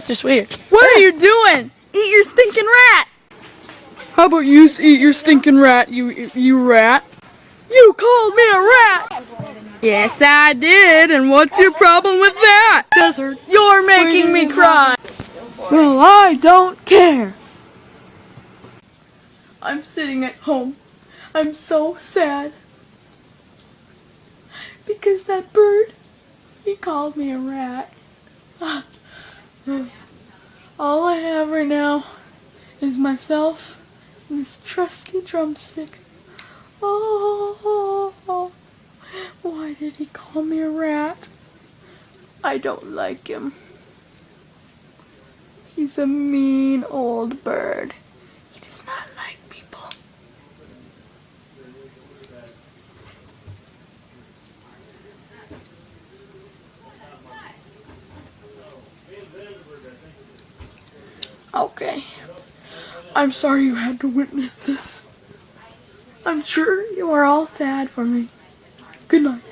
just weird. What are you doing? Eat your stinking rat! How about you eat your stinking rat, you rat? You called me a rat! Yes, I did, and what's your problem with that? Desert, you're making me cry! Well, I don't care. I'm sitting at home. I'm so sad. Because that bird, he called me a rat. All I have right now is myself and this trusty drumstick. Oh, why did he call me a rat? I don't like him. He's a mean old bird. He does not like people. Okay. I'm sorry you had to witness this. I'm sure you are all sad for me. Good night.